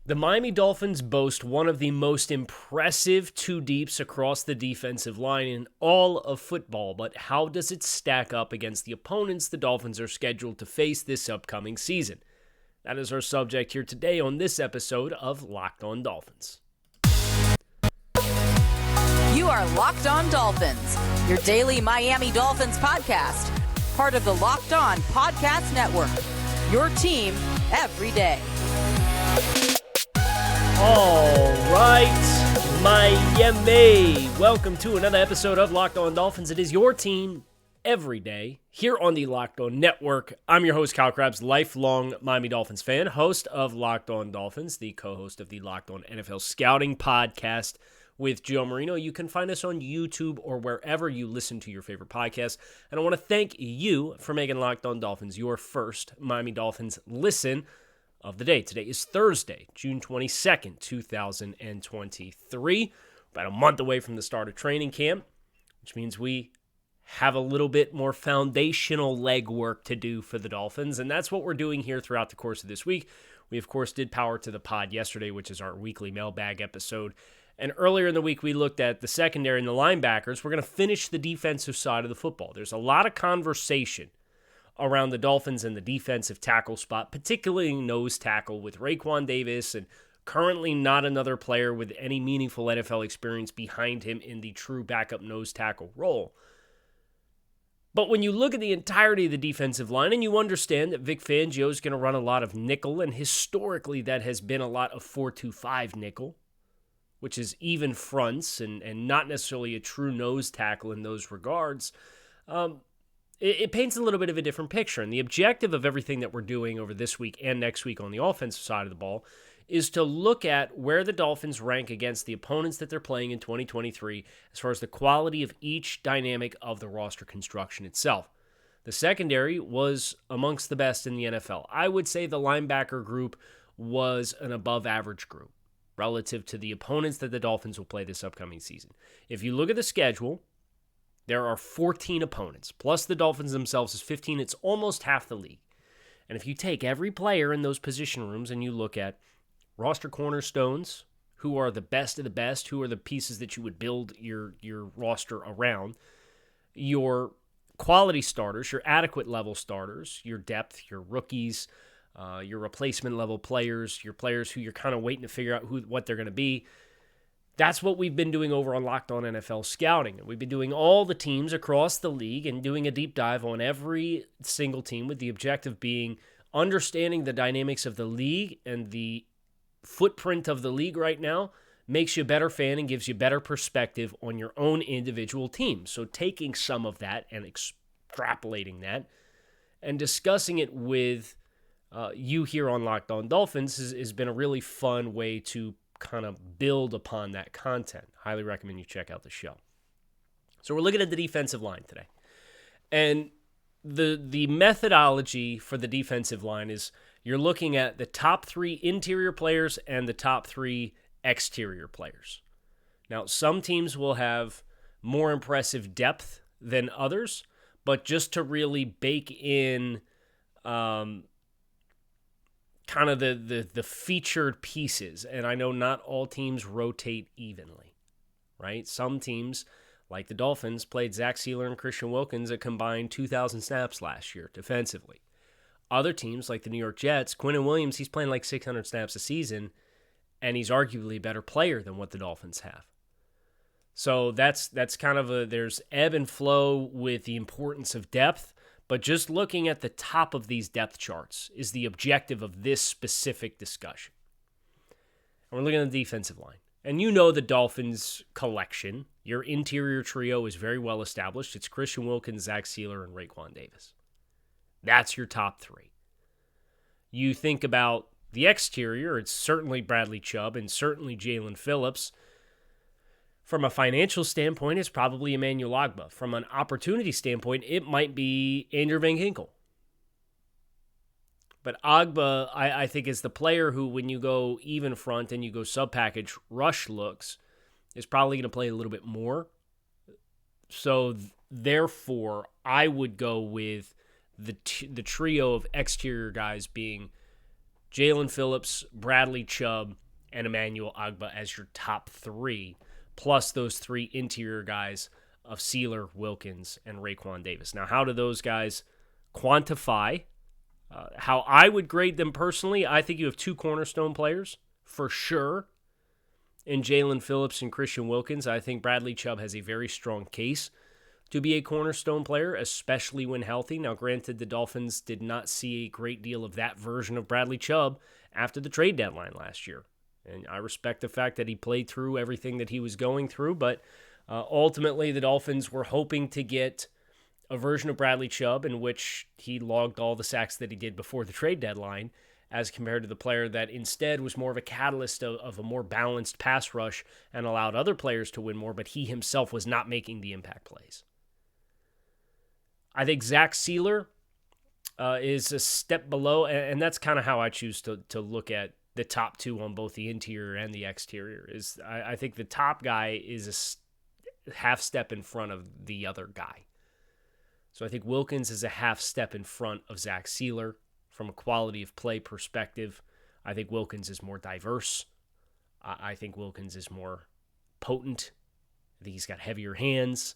The Miami Dolphins boast one of the most impressive two deeps across the defensive line in all of football, but how does it stack up against the opponents the Dolphins are scheduled to face this upcoming season? That is our subject here today on this episode of Locked On Dolphins. You are Locked On Dolphins, your daily Miami Dolphins podcast, part of the Locked On Podcast Network, your team every day. All right, Miami. Welcome to another episode of Locked On Dolphins. It is your team every day here on the Locked On Network. I'm your host, Kyle Krabs, lifelong Miami Dolphins fan, host of Locked On Dolphins, the co-host of the Locked On NFL Scouting podcast with Joe Marino. You can find us on YouTube or wherever you listen to your favorite podcasts. And I want to thank you for making Locked On Dolphins your first Miami Dolphins listen of the day. Today is Thursday, June 22nd, 2023. About a month away from the start of training camp, which means we have a little bit more foundational legwork to do for the Dolphins, and that's what we're doing here throughout the course of this week. We, of course, did Power to the Pod yesterday, which is our weekly mailbag episode. And earlier in the week, we looked at the secondary and the linebackers. We're going to finish the defensive side of the football. There's a lot of conversation around the Dolphins and the defensive tackle spot, particularly nose tackle with Raekwon Davis and currently not another player with any meaningful NFL experience behind him in the true backup nose tackle role. But when you look at the entirety of the defensive line and you understand that Vic Fangio is going to run a lot of nickel, and historically that has been a lot of 4-2-5 nickel, which is even fronts and not necessarily a true nose tackle in those regards, it paints a little bit of a different picture. And the objective of everything that we're doing over this week and next week on the offensive side of the ball is to look at where the Dolphins rank against the opponents that they're playing in 2023 as far as the quality of each dynamic of the roster construction itself. The secondary was amongst the best in the NFL. I would say the linebacker group was an above-average group relative to the opponents that the Dolphins will play this upcoming season. If you look at the schedule, there are 14 opponents, plus the Dolphins themselves is 15. It's almost half the league. And if you take every player in those position rooms and you look at roster cornerstones, who are the best of the best, who are the pieces that you would build your roster around, your quality starters, your adequate level starters, your depth, your rookies, your replacement level players, your players who you're kind of waiting to figure out what they're going to be. That's what we've been doing over on Locked On NFL Scouting. We've been doing all the teams across the league and doing a deep dive on every single team with the objective being understanding the dynamics of the league and the footprint of the league right now makes you a better fan and gives you better perspective on your own individual team. So taking some of that and extrapolating that and discussing it with you here on Locked On Dolphins has been a really fun way to kind of build upon that content. Highly recommend you check out the show. So we're looking at the defensive line today. And the methodology for the defensive line is you're looking at the top 3 interior players and the top 3 exterior players. Now, some teams will have more impressive depth than others, but just to really bake in kind of the featured pieces, and I know not all teams rotate evenly, right? Some teams, like the Dolphins, played Zach Sealer and Christian Wilkins a combined 2,000 snaps last year defensively. Other teams, like the New York Jets, Quinnen Williams, he's playing like 600 snaps a season, and he's arguably a better player than what the Dolphins have. So that's kind of there's ebb and flow with the importance of depth, but just looking at the top of these depth charts is the objective of this specific discussion. And we're looking at the defensive line. And you know the Dolphins collection. Your interior trio is very well established. It's Christian Wilkins, Zach Sealer, and Raekwon Davis. That's your top 3. You think about the exterior, it's certainly Bradley Chubb and certainly Jaelan Phillips. From a financial standpoint, it's probably Emmanuel Ogbah. From an opportunity standpoint, it might be Andrew Van Ginkel. But Ogbah, I think, is the player who, when you go even front and you go sub-package rush looks, is probably going to play a little bit more. So, therefore, I would go with the trio of exterior guys being Jaelan Phillips, Bradley Chubb, and Emmanuel Ogbah as your top three, plus those three interior guys of Sealer, Wilkins, and Raekwon Davis. Now, how do those guys quantify? How I would grade them personally, I think you have two cornerstone players for sure in Jaelan Phillips and Christian Wilkins. I think Bradley Chubb has a very strong case to be a cornerstone player, especially when healthy. Now, granted, the Dolphins did not see a great deal of that version of Bradley Chubb after the trade deadline last year. And I respect the fact that he played through everything that he was going through, but ultimately the Dolphins were hoping to get a version of Bradley Chubb in which he logged all the sacks that he did before the trade deadline, as compared to the player that instead was more of a catalyst of a more balanced pass rush and allowed other players to win more, but he himself was not making the impact plays. I think Zach Sealer is a step below, and that's kind of how I choose to look at the top two on both the interior and the exterior. I think the top guy is a half step in front of the other guy. So I think Wilkins is a half step in front of Zach Sealer from a quality of play perspective. I think Wilkins is more diverse. I think Wilkins is more potent. I think he's got heavier hands.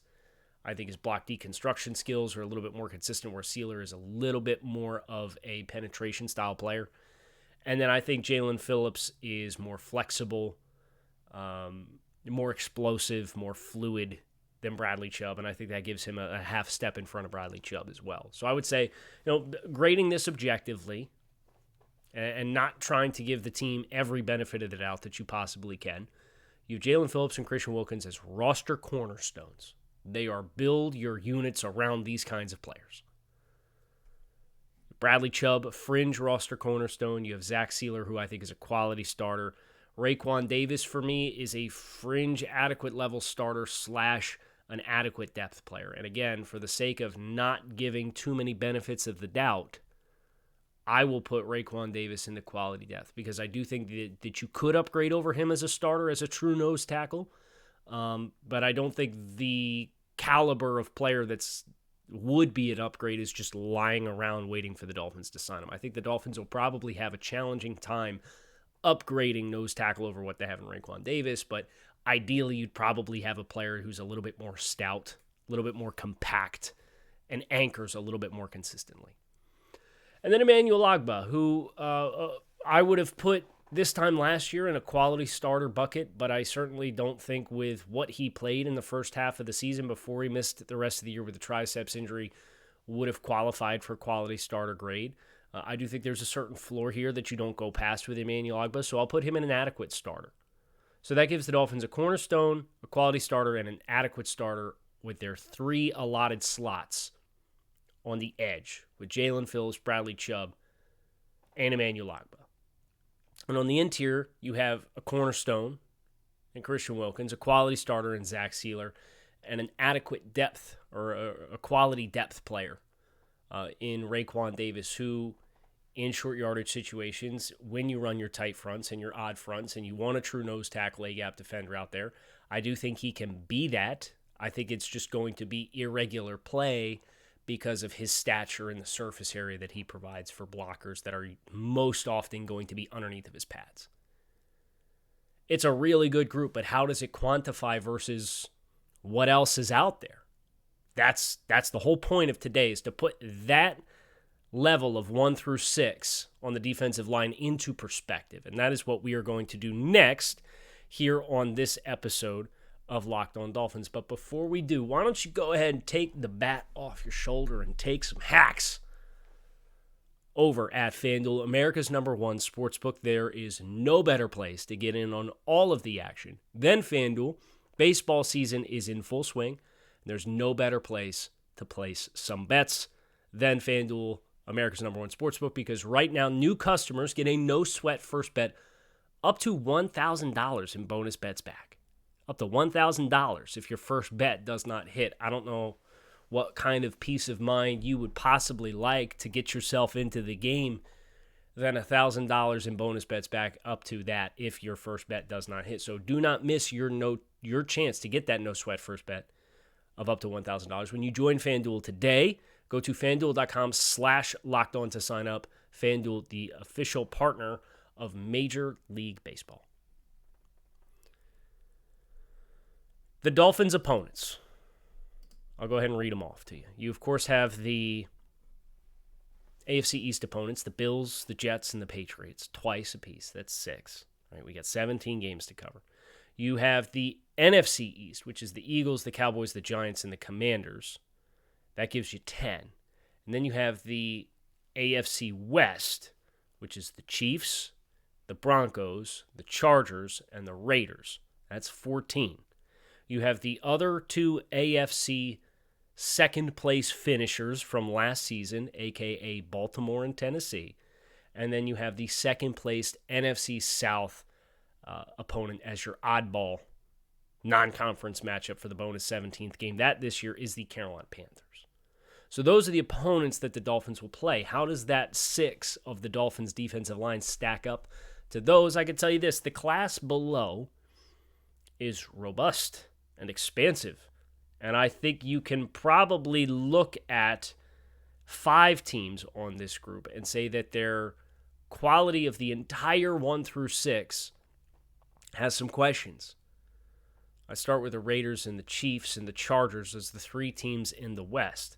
I think his block deconstruction skills are a little bit more consistent, where Sealer is a little bit more of a penetration style player. And then I think Jaelan Phillips is more flexible, more explosive, more fluid than Bradley Chubb, and I think that gives him a half step in front of Bradley Chubb as well. So I would say, grading this objectively and not trying to give the team every benefit of the doubt that you possibly can, you have Jaelan Phillips and Christian Wilkins as roster cornerstones. They are build your units around these kinds of players. Bradley Chubb, fringe roster cornerstone. You have Zach Sealer, who I think is a quality starter. Raekwon Davis, for me, is a fringe adequate level starter / an adequate depth player. And again, for the sake of not giving too many benefits of the doubt, I will put Raekwon Davis into quality depth, because I do think that you could upgrade over him as a starter, as a true nose tackle. But I don't think the caliber of player that's would be an upgrade is just lying around waiting for the Dolphins to sign him. I think the Dolphins will probably have a challenging time upgrading nose tackle over what they have in Raekwon Davis, but ideally you'd probably have a player who's a little bit more stout, a little bit more compact, and anchors a little bit more consistently. And then Emmanuel Ogbah, who I would have put this time last year in a quality starter bucket, but I certainly don't think with what he played in the first half of the season before he missed the rest of the year with a triceps injury would have qualified for quality starter grade. I do think there's a certain floor here that you don't go past with Emmanuel Ogbah, so I'll put him in an adequate starter. So that gives the Dolphins a cornerstone, a quality starter, and an adequate starter with their three allotted slots on the edge with Jaelan Phillips, Bradley Chubb, and Emmanuel Ogbah. And on the interior, you have a cornerstone in Christian Wilkins, a quality starter in Zach Sealer, and an adequate depth or a quality depth player in Raekwon Davis, who in short yardage situations, when you run your tight fronts and your odd fronts and you want a true nose tackle, A-gap defender out there, I do think he can be that. I think it's just going to be irregular play because of his stature in the surface area that he provides for blockers that are most often going to be underneath of his pads. It's a really good group, but how does it quantify versus what else is out there? That's the whole point of today, is to put that level of 1 through 6 on the defensive line into perspective. And that is what we are going to do next here on this episode of Locked On Dolphins. But before we do, why don't you go ahead and take the bat off your shoulder and take some hacks over at FanDuel, America's #1 sportsbook. There is no better place to get in on all of the action than FanDuel. Baseball season is in full swing. There's no better place to place some bets than FanDuel, America's #1 sportsbook, because right now new customers get a no-sweat first bet up to $1,000 in bonus bets back. Up to $1,000 if your first bet does not hit. I don't know what kind of peace of mind you would possibly like to get yourself into the game than $1,000 in bonus bets back up to that if your first bet does not hit. So do not miss your chance to get that no-sweat first bet of up to $1,000 when you join FanDuel today. Go to FanDuel.com/LockedOn to sign up. FanDuel, the official partner of Major League Baseball. The Dolphins' opponents. I'll go ahead and read them off to you. You, of course, have the AFC East opponents, the Bills, the Jets, and the Patriots, twice apiece. That's 6. All right, we got 17 games to cover. You have the NFC East, which is the Eagles, the Cowboys, the Giants, and the Commanders. That gives you 10. And then you have the AFC West, which is the Chiefs, the Broncos, the Chargers, and the Raiders. That's 14. You have the other 2 AFC second-place finishers from last season, a.k.a. Baltimore and Tennessee. And then you have the second-placed NFC South opponent as your oddball non-conference matchup for the bonus 17th game. That this year is the Carolina Panthers. So those are the opponents that the Dolphins will play. How does that 6 of the Dolphins' defensive line stack up to those? I can tell you this. The class below is robust and expansive. And I think you can probably look at 5 teams on this group and say that their quality of the entire 1 through 6 has some questions. I start with the Raiders and the Chiefs and the Chargers as the 3 teams in the West.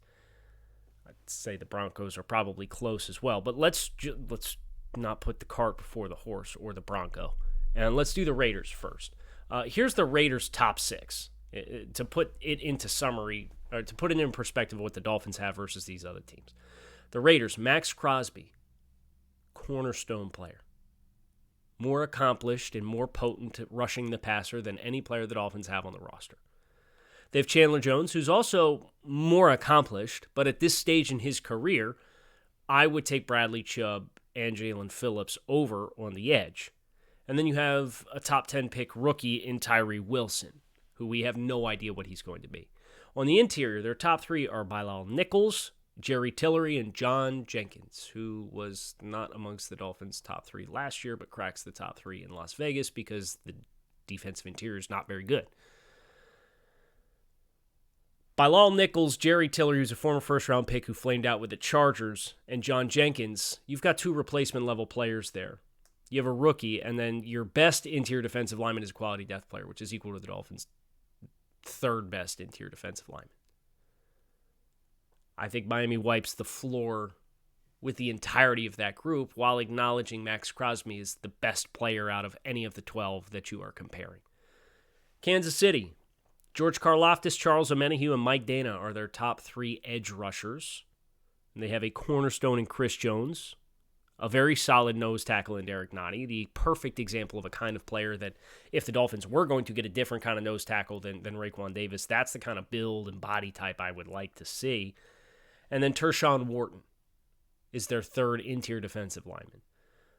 I'd say the Broncos are probably close as well, but let's not put the cart before the horse or the Bronco. And let's do the Raiders first. Here's the Raiders' top 6. To put it into summary, or to put it in perspective of what the Dolphins have versus these other teams. The Raiders, Max Crosby, cornerstone player. More accomplished and more potent at rushing the passer than any player the Dolphins have on the roster. They have Chandler Jones, who's also more accomplished, but at this stage in his career, I would take Bradley Chubb and Jaelan Phillips over on the edge. And then you have a top 10 pick rookie in Tyree Wilson, who we have no idea what he's going to be. On the interior, their top 3 are Bilal Nichols, Jerry Tillery, and John Jenkins, who was not amongst the Dolphins' top 3 last year, but cracks the top 3 in Las Vegas because the defensive interior is not very good. Bilal Nichols, Jerry Tillery, who's a former first-round pick who flamed out with the Chargers, and John Jenkins, you've got 2 replacement-level players there. You have a rookie, and then your best interior defensive lineman is a quality depth player, which is equal to the Dolphins' 3rd best interior defensive lineman. I think Miami wipes the floor with the entirety of that group while acknowledging Max Crosby is the best player out of any of the 12 that you are comparing. Kansas City, George Karlaftis, Charles Omenihu, and Mike Dana are their top 3 edge rushers. And they have a cornerstone in Chris Jones, a very solid nose tackle in Derek Nottie, the perfect example of a kind of player that if the Dolphins were going to get a different kind of nose tackle than Raekwon Davis, that's the kind of build and body type I would like to see. And then Tershawn Wharton is their 3rd interior defensive lineman.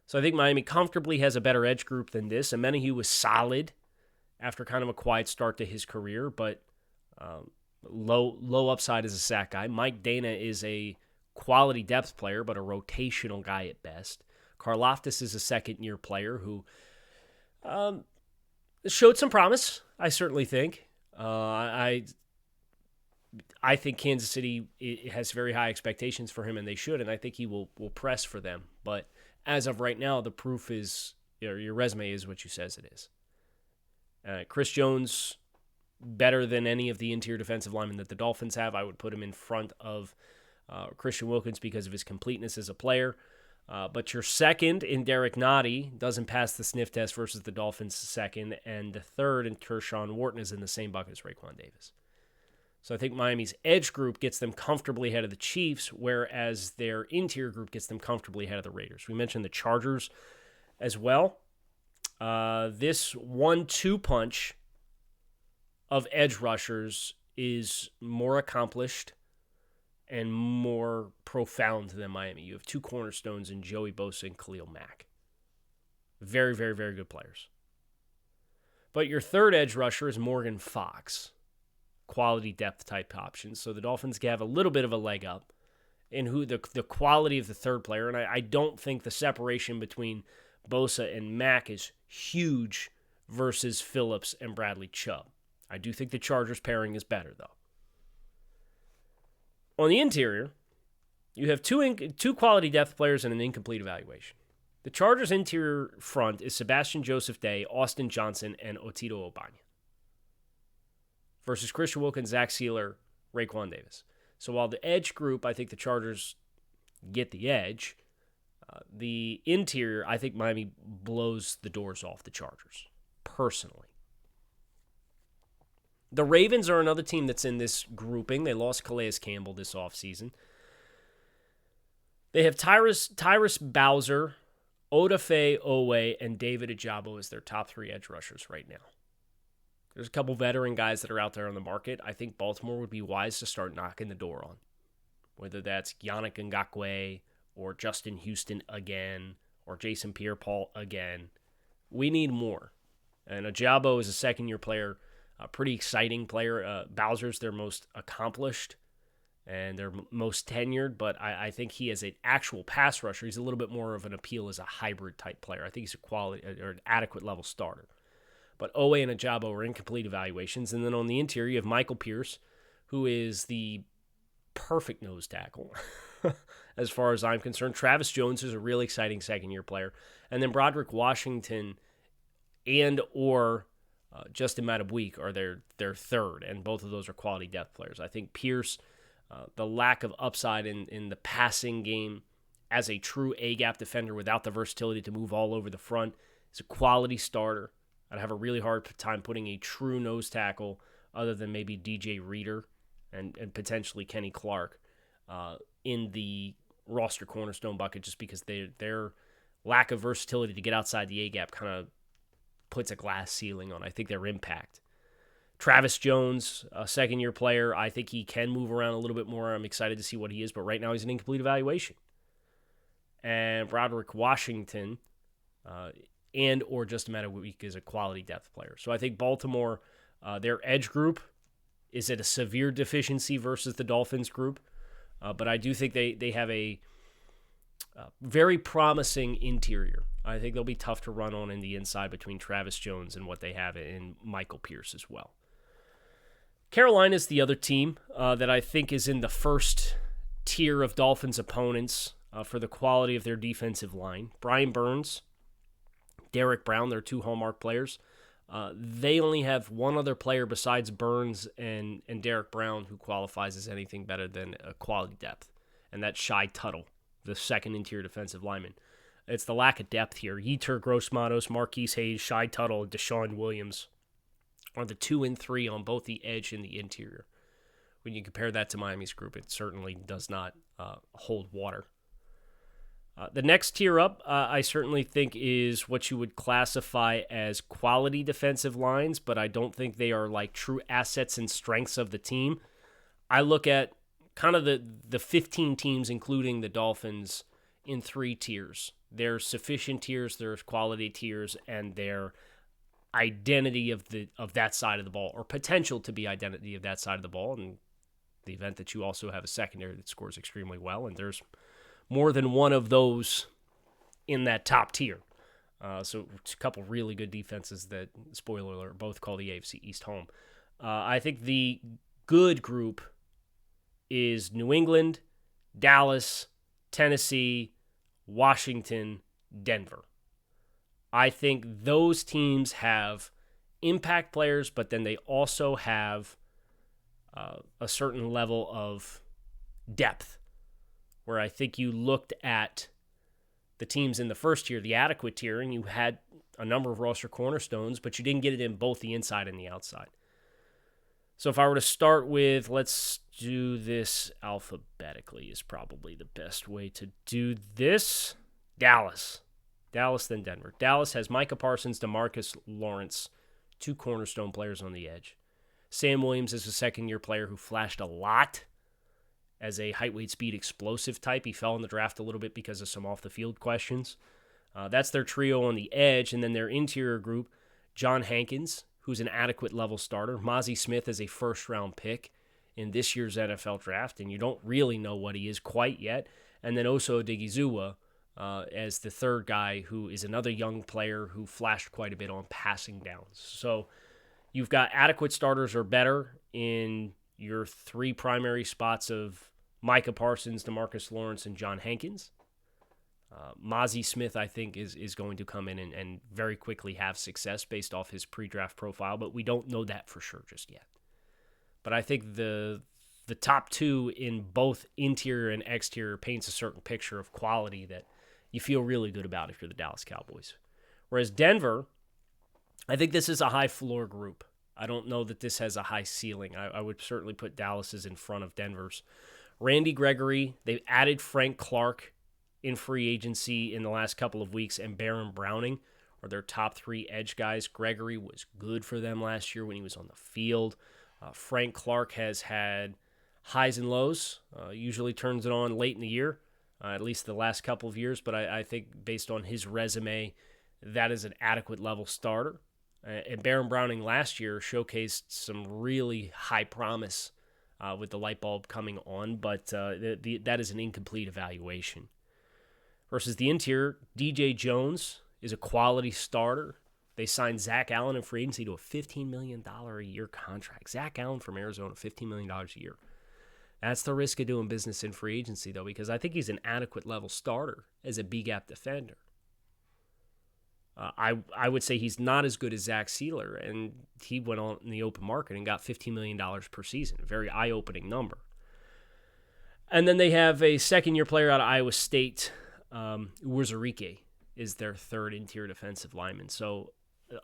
So I think Miami comfortably has a better edge group than this. Omenihu was solid after kind of a quiet start to his career, but low upside as a sack guy. Mike Dana is a quality depth player, but a rotational guy at best. Karlaftis is a second-year player who showed some promise, I certainly think. I think Kansas City has very high expectations for him, and they should, and I think he will press for them. But as of right now, the proof is, your resume is what you says it is. Chris Jones, better than any of the interior defensive linemen that the Dolphins have. I would put him in front of Christian Wilkins because of his completeness as a player. But your second in Derek Nottie doesn't pass the sniff test versus the Dolphins' second, and the third in Tershawn Wharton is in the same bucket as Raekwon Davis. So I think Miami's edge group gets them comfortably ahead of the Chiefs, whereas their interior group gets them comfortably ahead of the Raiders. We mentioned the Chargers as well. This 1-2 punch of edge rushers is more accomplished and more profound than Miami. You have 2 cornerstones in Joey Bosa and Khalil Mack. Very, very, very good players. But your third edge rusher is Morgan Fox. Quality depth type options. So the Dolphins have a little bit of a leg up in who the quality of the third player. And I don't think the separation between Bosa and Mack is huge versus Phillips and Bradley Chubb. I do think the Chargers pairing is better, though. On the interior, You have two quality depth players and an incomplete evaluation. The Chargers' interior front is Sebastian Joseph Day, Austin Johnson, and Otito Ogbanya. Versus Christian Wilkins, Zach Sealer, Raekwon Davis. So while the edge group, I think the Chargers get the edge, the interior, I think Miami blows the doors off the Chargers, personally. The Ravens are another team that's in this grouping. They lost Calais Campbell this offseason. They have Tyrus Bowser, Odafe Owe, and David Ojabo as their top three edge rushers right now. There's a couple veteran guys that are out there on the market. I think Baltimore would be wise to start knocking the door on, whether that's Yannick Ngakoue or Justin Houston again or Jason Pierre-Paul again. We need more. And Ojabo is a second-year player, a pretty exciting player. Bowser's their most accomplished and their most tenured, but I think he as an actual pass rusher, he's a little bit more of an appeal as a hybrid type player. I think he's a quality or an adequate level starter. But Owe and Ojabo are incomplete evaluations. And then on the interior, you have Michael Pierce, who is the perfect nose tackle as far as I'm concerned. Travis Jones is a really exciting second-year player. And then Broderick Washington and or Justin Matabweek are their third, and both of those are quality depth players. I think Pierce, the lack of upside in the passing game as a true A-gap defender without the versatility to move all over the front, is a quality starter. I'd have a really hard time putting a true nose tackle other than maybe DJ Reader and potentially Kenny Clark in the roster cornerstone bucket, just because their lack of versatility to get outside the A-gap kind of puts a glass ceiling on, I think, their impact. Travis Jones, a second-year player, I think he can move around a little bit more. I'm excited to see what he is, but right now he's an incomplete evaluation. And Broderick Washington and or just a matter of a week is a quality depth player. So I think Baltimore, their edge group, is at a severe deficiency versus the Dolphins group. But I do think they have a very promising interior. I think they'll be tough to run on in the inside between Travis Jones and what they have in Michael Pierce as well. Carolina is the other team that I think is in the first tier of Dolphins opponents for the quality of their defensive line. Brian Burns, Derek Brown, their two hallmark players. They only have one other player besides Burns and Derek Brown who qualifies as anything better than a quality depth, and that's Shai Tuttle, the second interior defensive lineman. It's the lack of depth here. Yetur Gross-Matos, Marquise Hayes, Shai Tuttle, and Deshaun Williams are the 2 and 3 on both the edge and the interior. When you compare that to Miami's group, it certainly does not hold water. The next tier up, I certainly think, is what you would classify as quality defensive lines, but I don't think they are like true assets and strengths of the team. I look at kind of the 15 teams, including the Dolphins, in 3 tiers. There's sufficient tiers, there's quality tiers, and their identity of that side of the ball, or potential to be identity of that side of the ball, in the event that you also have a secondary that scores extremely well, and there's more than one of those in that top tier. So it's a couple really good defenses that, spoiler alert, both call the AFC East home. I think the good group is New England, Dallas, Tennessee, Washington, Denver. I think those teams have impact players, but then they also have a certain level of depth, where I think you looked at the teams in the first tier, the adequate tier, and you had a number of roster cornerstones, but you didn't get it in both the inside and the outside. So if I were to start with, let's do this alphabetically is probably the best way to do this. Dallas, then Denver. Dallas has Micah Parsons, DeMarcus Lawrence, 2 cornerstone players on the edge. Sam Williams is a second-year player who flashed a lot as a height, weight, speed, explosive type. He fell in the draft a little bit because of some off-the-field questions. That's their trio on the edge. And then their interior group, John Hankins, who's an adequate level starter. Mozzie Smith is a first-round pick in this year's NFL draft, and you don't really know what he is quite yet. And then Oso Odighizuwa as the third guy, who is another young player who flashed quite a bit on passing downs. So you've got adequate starters or better in your 3 primary spots of Micah Parsons, DeMarcus Lawrence, and John Hankins. Mozzie Smith, I think, is going to come in and very quickly have success based off his pre-draft profile, but we don't know that for sure just yet. But I think the top two in both interior and exterior paints a certain picture of quality that you feel really good about if you're the Dallas Cowboys. Whereas Denver, I think this is a high floor group. I don't know that this has a high ceiling. I would certainly put Dallas's in front of Denver's. Randy Gregory, they've added Frank Clark in free agency in the last couple of weeks, and Baron Browning are their top three edge guys. Gregory was good for them last year when he was on the field. Frank Clark has had highs and lows, usually turns it on late in the year, at least the last couple of years, but I think based on his resume, that is an adequate level starter. And Baron Browning last year showcased some really high promise with the light bulb coming on, but that is an incomplete evaluation. Versus the interior, DJ Jones is a quality starter. They signed Zach Allen in free agency to a $15 million a year contract. Zach Allen from Arizona, $15 million a year. That's the risk of doing business in free agency, though, because I think he's an adequate level starter as a B-gap defender. I would say he's not as good as Zach Sealer, and he went on in the open market and got $15 million per season. A very eye-opening number. And then they have a second-year player out of Iowa State, Uwazurike is their third interior defensive lineman. So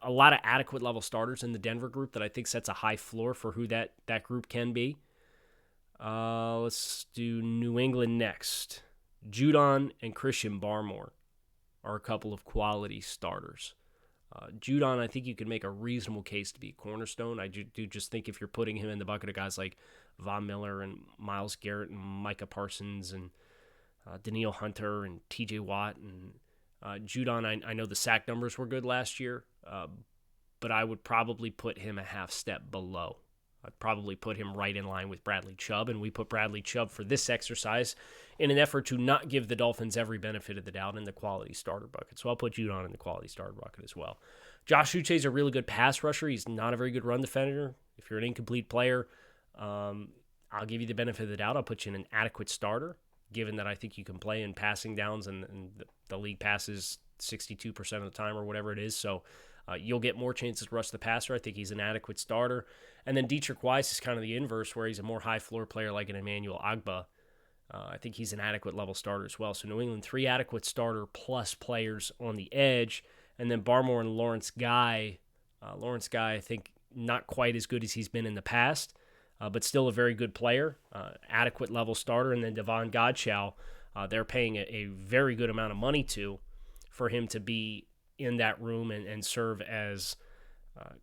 a lot of adequate level starters in the Denver group that I think sets a high floor for who that group can be. Let's do New England next. Judon and Christian Barmore are a couple of quality starters. Judon, I think you can make a reasonable case to be a cornerstone. I do just think if you're putting him in the bucket of guys like Von Miller and Myles Garrett and Micah Parsons and Daniil Hunter and TJ Watt and Judon, I know the sack numbers were good last year, but I would probably put him a half step below. I'd probably put him right in line with Bradley Chubb, and we put Bradley Chubb for this exercise in an effort to not give the Dolphins every benefit of the doubt in the quality starter bucket. So I'll put Judon in the quality starter bucket as well. Josh Uche is a really good pass rusher. He's not a very good run defender. If you're an incomplete player, I'll give you the benefit of the doubt. I'll put you in an adequate starter, given that I think you can play in passing downs, and the league passes 62% of the time or whatever it is. So you'll get more chances to rush the passer. I think he's an adequate starter. And then Dietrich Weiss is kind of the inverse, where he's a more high-floor player like an Emmanuel Ogbah. I think he's an adequate level starter as well. So New England, 3 adequate starter plus players on the edge. And then Barmore and Lawrence Guy. Lawrence Guy, I think, not quite as good as he's been in the past, but still a very good player, adequate level starter. And then Devon Godchow, they're paying a very good amount of money to for him to be in that room and serve as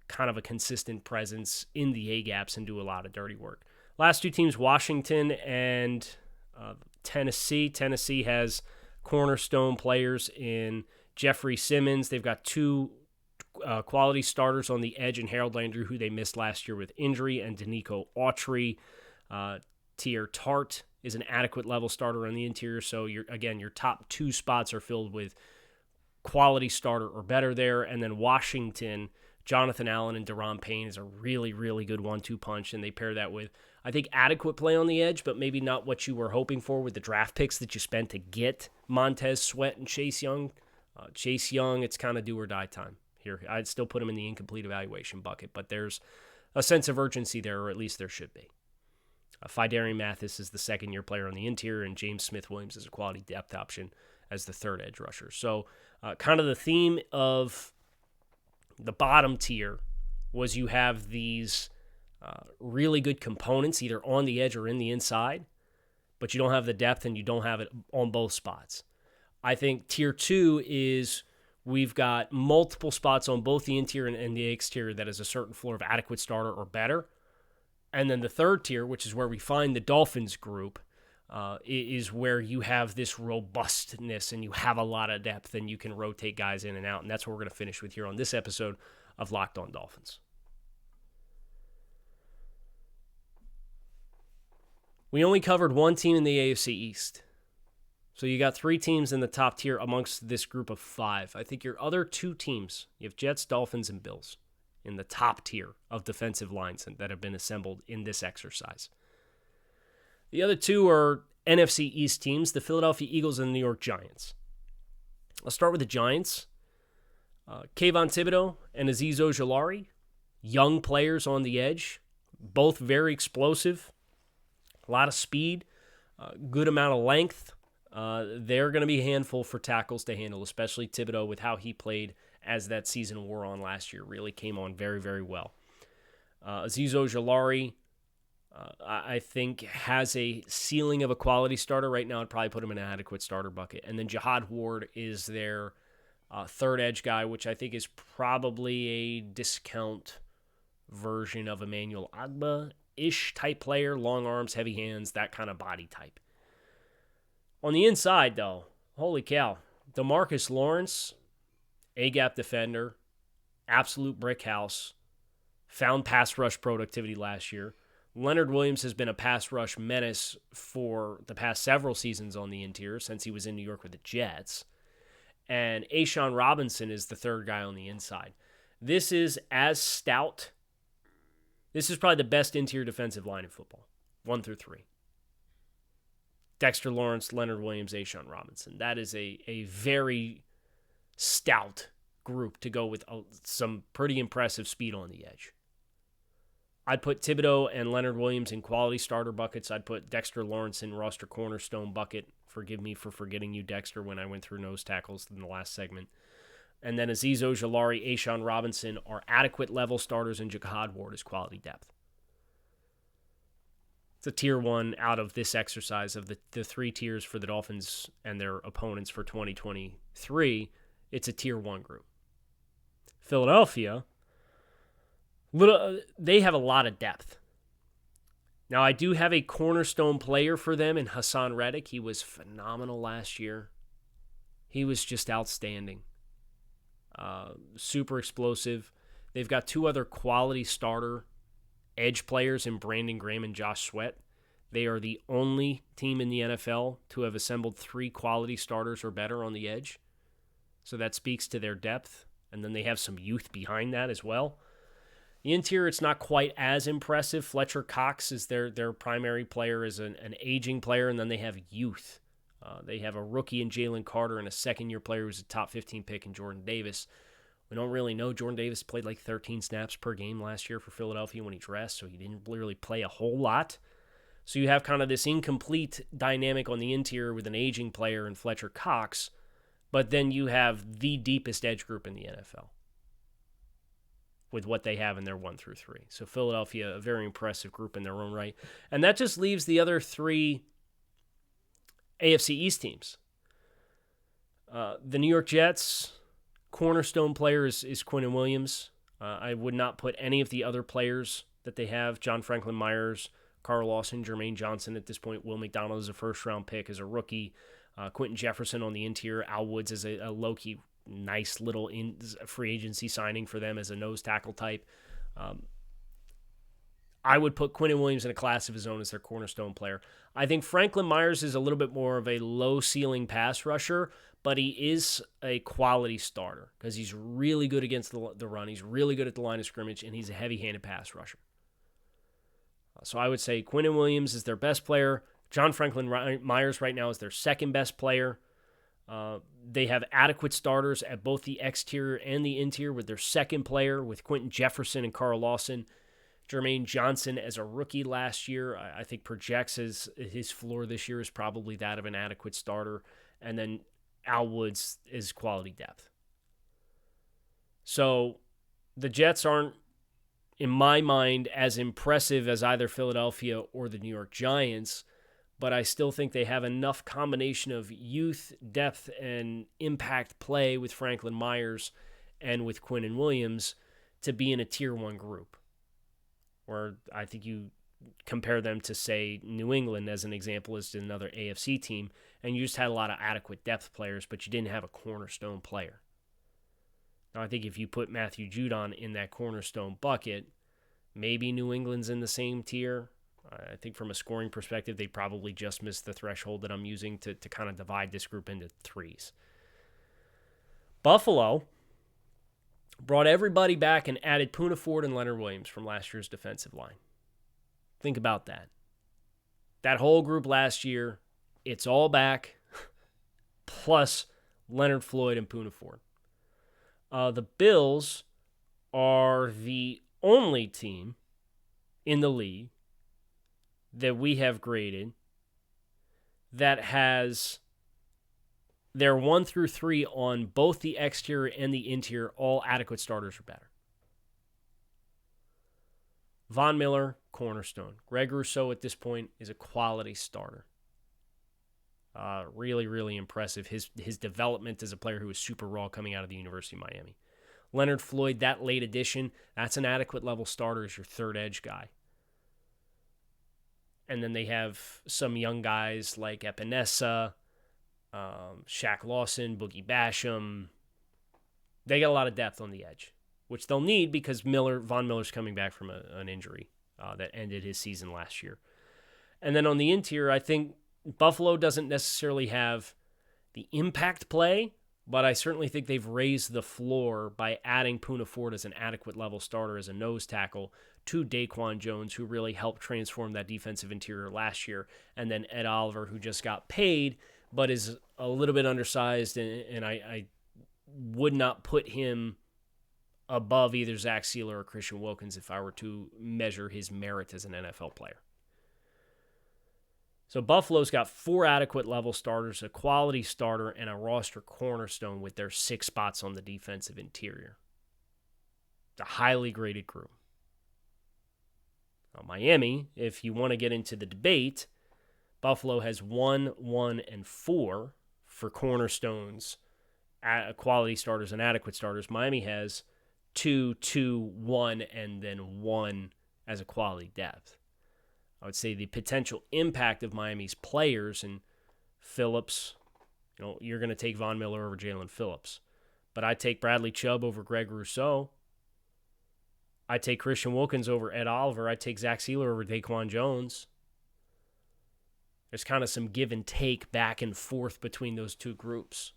kind of a consistent presence in the A-gaps and do a lot of dirty work. Last two teams, Washington and Tennessee. Tennessee has cornerstone players in Jeffrey Simmons. They've got 2 quality starters on the edge in Harold Landry, who they missed last year with injury, and Danico Autry. Tier Tart is an adequate level starter on the interior. So, your top 2 spots are filled with quality starter or better there. And then Washington, Jonathan Allen and Daron Payne is a really, really good 1-2 punch, and they pair that with, I think, adequate play on the edge, but maybe not what you were hoping for with the draft picks that you spent to get Montez Sweat and Chase Young. Chase Young, it's kind of do or die time here. I'd still put him in the incomplete evaluation bucket, but there's a sense of urgency there, or at least there should be. Fidarian Mathis is the second-year player on the interior, and James Smith-Williams is a quality depth option as the third edge rusher. So kind of the theme of the bottom tier was you have these really good components either on the edge or in the inside, but you don't have the depth and you don't have it on both spots. I think tier 2 is we've got multiple spots on both the interior and the exterior that is a certain floor of adequate starter or better. And then the third tier, which is where we find the Dolphins group, is where you have this robustness and you have a lot of depth and you can rotate guys in and out. And that's what we're going to finish with here on this episode of Locked On Dolphins. We only covered one team in the AFC East. So you got 3 teams in the top tier amongst this group of 5. I think your other 2 teams, you have Jets, Dolphins, and Bills in the top tier of defensive lines that have been assembled in this exercise. The other two are NFC East teams, the Philadelphia Eagles and the New York Giants. I'll start with the Giants. Kayvon Thibodeau and Azeez Ojulari, young players on the edge, both very explosive, a lot of speed, good amount of length. They're going to be a handful for tackles to handle, especially Thibodeau with how he played as that season wore on last year. Really came on very, very well. Azeez Ojulari, I think, has a ceiling of a quality starter. Right now, I'd probably put him in an adequate starter bucket. And then Jihad Ward is their third edge guy, which I think is probably a discount version of Emmanuel Agba-ish type player, long arms, heavy hands, that kind of body type. On the inside, though, holy cow, DeMarcus Lawrence, A-gap defender, absolute brick house, found pass rush productivity last year. Leonard Williams has been a pass rush menace for the past several seasons on the interior since he was in New York with the Jets. And A'Shawn Robinson is the third guy on the inside. This is as stout. This is probably the best interior defensive line in football, 1 through 3. Dexter Lawrence, Leonard Williams, A'Shawn Robinson. That is a very stout group to go with some pretty impressive speed on the edge. I'd put Thibodeau and Leonard Williams in quality starter buckets. I'd put Dexter Lawrence in roster cornerstone bucket. Forgive me for forgetting you, Dexter, when I went through nose tackles in the last segment. And then Azeez Ojulari, A'Shawn Robinson are adequate level starters, and Jihad Ward is quality depth. It's a tier 1 out of this exercise of the 3 tiers for the Dolphins and their opponents for 2023. It's a tier 1 group. Philadelphia, they have a lot of depth. Now, I do have a cornerstone player for them in Hassan Reddick. He was phenomenal last year. He was just outstanding. Super explosive. They've got 2 other quality starter edge players in Brandon Graham and Josh Sweat. They are the only team in the NFL to have assembled 3 quality starters or better on the edge. So that speaks to their depth. And then they have some youth behind that as well. The interior, it's not quite as impressive. Fletcher Cox is their primary player, is an aging player, and then they have youth. They have a rookie in Jalen Carter and a second-year player who's a top 15 pick in Jordan Davis. We don't really know. Jordan Davis played like 13 snaps per game last year for Philadelphia when he dressed, so he didn't really play a whole lot. So you have kind of this incomplete dynamic on the interior with an aging player and Fletcher Cox, but then you have the deepest edge group in the NFL with what they have in their 1 through 3. So Philadelphia, a very impressive group in their own right. And that just leaves the other 3 AFC East teams. The New York Jets, cornerstone player is Quinnen Williams. I would not put any of the other players that they have, John Franklin Myers, Carl Lawson, Jermaine Johnson at this point. Will McDonald is a first-round pick as a rookie. Quentin Jefferson on the interior. Al Woods is a low-key nice little free agency signing for them as a nose tackle type. I would put Quinnen Williams in a class of his own as their cornerstone player. I think Franklin Myers is a little bit more of a low-ceiling pass rusher, but he is a quality starter because he's really good against the run. He's really good at the line of scrimmage, and he's a heavy-handed pass rusher. So I would say Quinnen Williams is their best player. John Franklin Myers right now is their second best player. They have adequate starters at both the exterior and the interior with their second player, with Quentin Jefferson and Carl Lawson. Jermaine Johnson, as a rookie last year, I think projects his floor this year is probably that of an adequate starter. And then Al Woods is quality depth. So the Jets aren't, in my mind, as impressive as either Philadelphia or the New York Giants, but I still think they have enough combination of youth, depth, and impact play with Franklin Myers and with Quinnen Williams to be in a tier 1 group. Or I think you compare them to, say, New England as an example, as another AFC team, and you just had a lot of adequate depth players, but you didn't have a cornerstone player. Now, I think if you put Matthew Judon in that cornerstone bucket, maybe New England's in the same tier. I think from a scoring perspective, they probably just missed the threshold that I'm using to kind of divide this group into 3s. Buffalo brought everybody back and added Poona Ford and Leonard Williams from last year's defensive line. Think about that. That whole group last year, it's all back, plus Leonard Floyd and Poona Ford. The Bills are the only team in the league that we have graded that has their 1 through 3 on both the exterior and the interior all adequate starters or better. Von Miller, cornerstone. Greg Rousseau at this point is a quality starter. Really, really impressive. His development as a player who was super raw coming out of the University of Miami. Leonard Floyd, that late addition, that's an adequate level starter as your third edge guy. And then they have some young guys like Epinesa, Shaq Lawson, Boogie Basham. They got a lot of depth on the edge, which they'll need because Von Miller's coming back from an injury that ended his season last year. And then on the interior, I think Buffalo doesn't necessarily have the impact play, but I certainly think they've raised the floor by adding Poona Ford as an adequate level starter as a nose tackle to Daquan Jones, who really helped transform that defensive interior last year, and then Ed Oliver, who just got paid, but is a little bit undersized, and I would not put him above either Zach Sealer or Christian Wilkins if I were to measure his merit as an NFL player. So Buffalo's got 4 adequate level starters, a quality starter, and a roster cornerstone with their 6 spots on the defensive interior. It's a highly graded group. Now, Miami, if you want to get into the debate, Buffalo has 1, 1, and 4 for cornerstones, quality starters, and adequate starters. Miami has 2, 2, 1, and then 1 as a quality depth. I would say the potential impact of Miami's players and Phillips, you're going to take Von Miller over Jaelan Phillips. But I take Bradley Chubb over Greg Rousseau. I take Christian Wilkins over Ed Oliver. I take Zach Sealer over Daquan Jones. There's kind of some give and take back and forth between those two groups.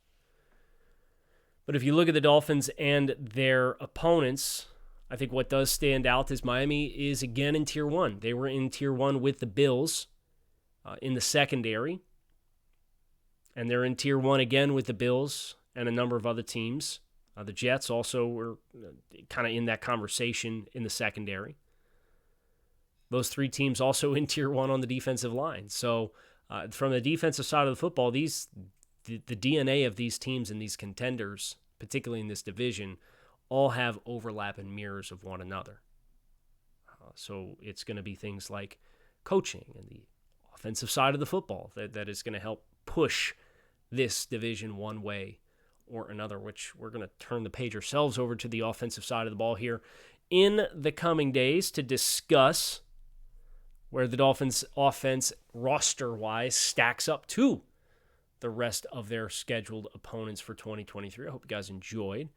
But if you look at the Dolphins and their opponents, I think what does stand out is Miami is again in Tier 1. They were in Tier 1 with the Bills in the secondary. And they're in Tier 1 again with the Bills and a number of other teams. The Jets also were kind of in that conversation in the secondary. Those 3 teams also in Tier 1 on the defensive line. So from the defensive side of the football, the DNA of these teams and these contenders, particularly in this division, all have overlap and mirrors of one another. So it's going to be things like coaching and the offensive side of the football that is going to help push this division one way or another, which we're going to turn the page ourselves over to the offensive side of the ball here in the coming days to discuss where the Dolphins' offense roster-wise stacks up to the rest of their scheduled opponents for 2023. I hope you guys enjoyed.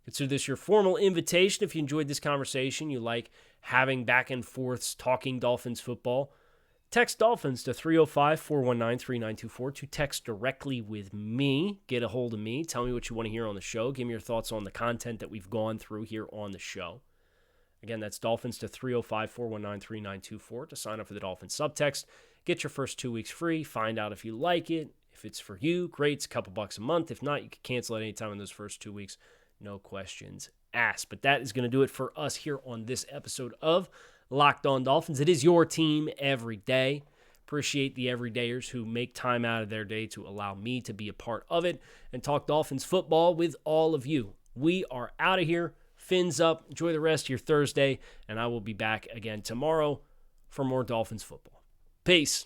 Consider this your formal invitation. If you enjoyed this conversation, you like having back and forths talking Dolphins football, text Dolphins to 305-419-3924 to text directly with me. Get a hold of me. Tell me what you want to hear on the show. Give me your thoughts on the content that we've gone through here on the show. Again, that's Dolphins to 305-419-3924 to sign up for the Dolphins subtext. Get your first 2 weeks free. Find out if you like it. If it's for you, great. It's a couple bucks a month. If not, you can cancel at any time in those first 2 weeks. No questions asked. But that is going to do it for us here on this episode of Locked On Dolphins. It is your team every day. Appreciate the everydayers who make time out of their day to allow me to be a part of it and talk Dolphins football with all of you. We are out of here. Fins up. Enjoy the rest of your Thursday, and I will be back again tomorrow for more Dolphins football. Peace.